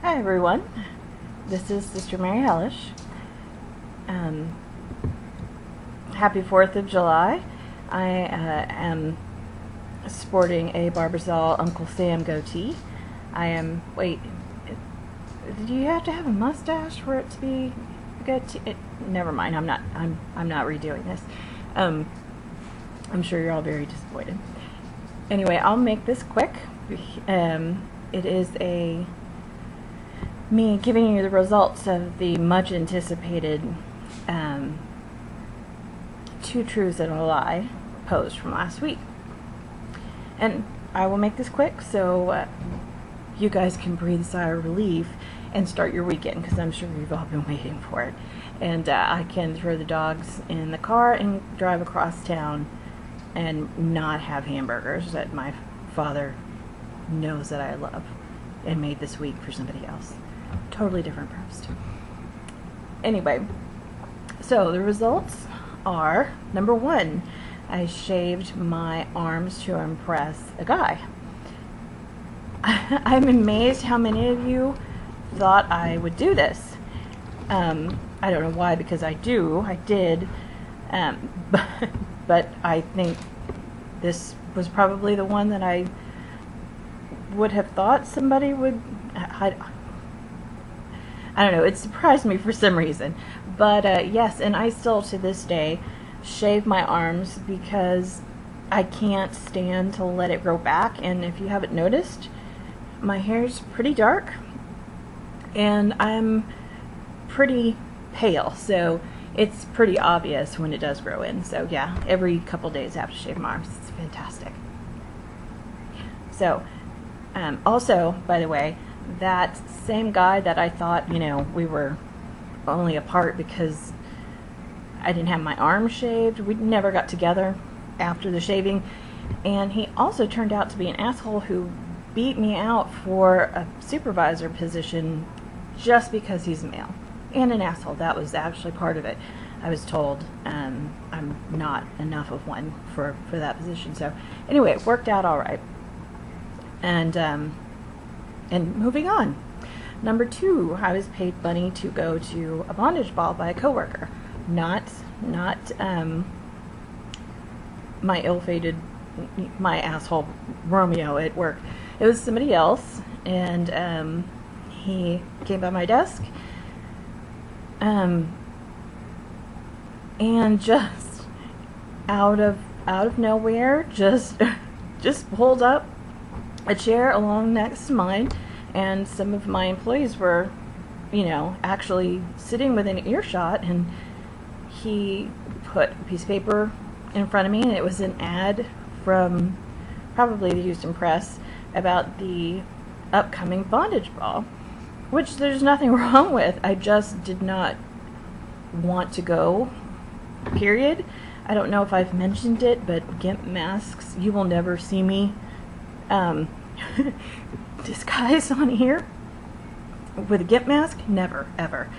Hi everyone, this is Sister Mary Hellish. Happy 4th of July. I am sporting a Barbasol Uncle Sam goatee. Wait, do you have to have a mustache for it to be a goatee? Never mind, I'm not redoing this. I'm sure you're all very disappointed. Anyway, I'll make this quick. It is me giving you the results of the much anticipated 2 truths and a lie posed from last week. And I will make this quick so you guys can breathe a sigh of relief and start your weekend, because I'm sure you've all been waiting for it. And I can throw the dogs in the car and drive across town and not have hamburgers that my father knows that I love and made this week for somebody else. Totally different roast. Anyway, so the results are, number 1, I shaved my arms to impress a guy. I'm amazed how many of you thought I would do this. I don't know why, because I did, but I think this was probably the one that I would have thought somebody would. I don't know, it surprised me for some reason. But yes, and I still to this day shave my arms because I can't stand to let it grow back. And if you haven't noticed, my hair's pretty dark and I'm pretty pale, so it's pretty obvious when it does grow in. So yeah, every couple days I have to shave my arms. It's fantastic. So also, by the way, that same guy that I thought, we were only apart because I didn't have my arm shaved, we never got together after the shaving, and he also turned out to be an asshole who beat me out for a supervisor position just because he's a male. And an asshole, that was actually part of it. I was told I'm not enough of one for that position. So anyway, it worked out all right. And moving on. Number 2, I was paid money to go to a bondage ball by a coworker. Not my ill-fated, my asshole Romeo at work. It was somebody else, and he came by my desk, and just out of nowhere, just pulled up a chair along next to mine, and some of my employees were, actually sitting within earshot, and he put a piece of paper in front of me, and it was an ad from probably the Houston Press about the upcoming bondage ball, which there's nothing wrong with. I just did not want to go, period. I don't know if I've mentioned it, but GIMP masks, you will never see me disguise on here with a GIMP mask. Never, ever.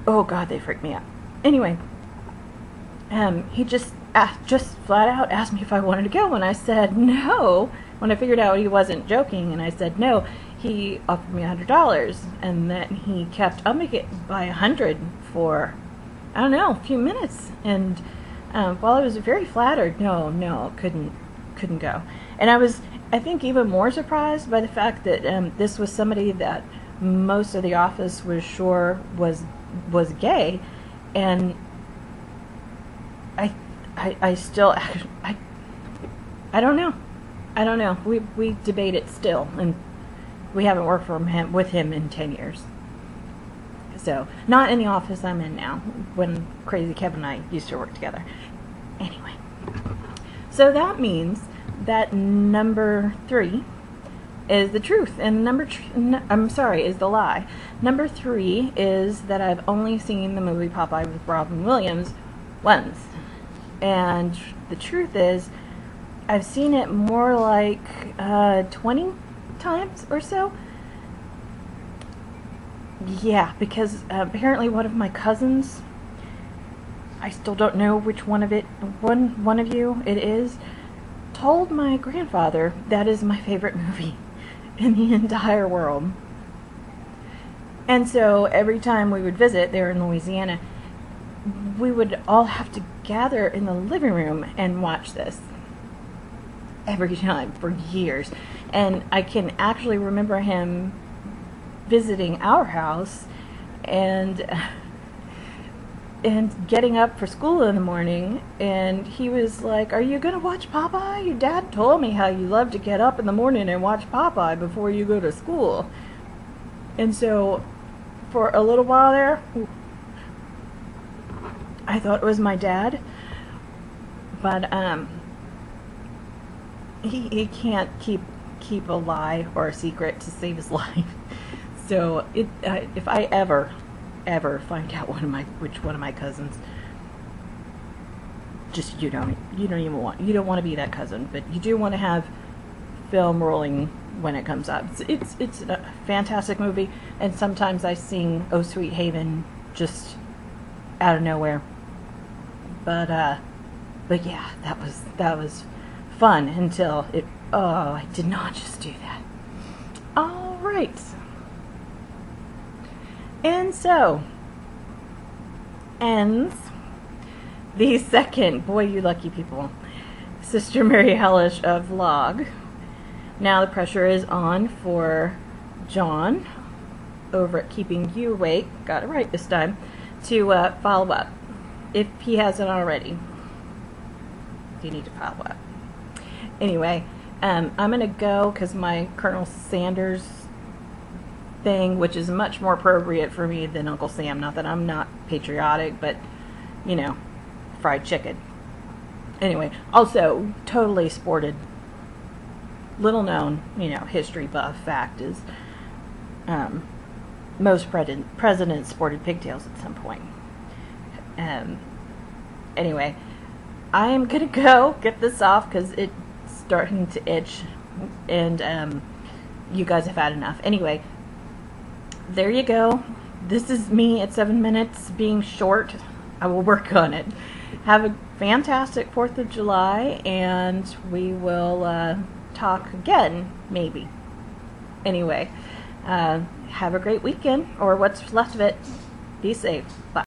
Oh God, they freaked me out. Anyway, he just flat out asked me if I wanted to go, and I said no. When I figured out he wasn't joking, and I said no, he offered me $100, and then he kept upping it by $100 for, I don't know, a few minutes. And while I was very flattered, no, couldn't go. And I think even more surprised by the fact that this was somebody that most of the office was sure was gay, and I still, I don't know. We debate it still, and we haven't worked with him in 10 years. So, not in the office I'm in now, when Crazy Kevin and I used to work together. Anyway, so that means that number 3 is the truth, and is the lie. Number 3 is that I've only seen the movie Popeye with Robin Williams once, and the truth is I've seen it more like 20 times or so. Yeah, because apparently one of my cousins, I still don't know which one of you it is, told my grandfather that is my favorite movie. in the entire world. And so every time we would visit there in Louisiana, we would all have to gather in the living room and watch this every time for years. And I can actually remember him visiting our house and getting up for school in the morning, and he was like, "Are you gonna watch Popeye? Your dad told me how you love to get up in the morning and watch Popeye before you go to school." And so for a little while there, I thought it was my dad, but he can't keep a lie or a secret to save his life. So if I ever find out which one of my cousins, just you don't want to be that cousin, but you do want to have film rolling when it comes up. It's a fantastic movie, and sometimes I sing "Oh Sweet Haven" just out of nowhere. But yeah, that was fun until it. Oh, I did not just do that. All right. And so ends the second, boy you lucky people, Sister Mary Hellish vlog. Now the pressure is on for John over at Keeping You Awake, got it right this time, to follow up if he hasn't already. You need to follow up. Anyway, I'm gonna go because my Colonel Sanders thing, which is much more appropriate for me than Uncle Sam. Not that I'm not patriotic, but you know, fried chicken. Anyway, also totally sported. Little known, history buff fact is most presidents sported pigtails at some point. Anyway, I'm gonna go get this off because it's starting to itch, and you guys have had enough. Anyway, there you go. This is me at 7 minutes being short. I will work on it. Have a fantastic 4th of July, and we will talk again, maybe. Anyway, have a great weekend, or what's left of it. Be safe. Bye.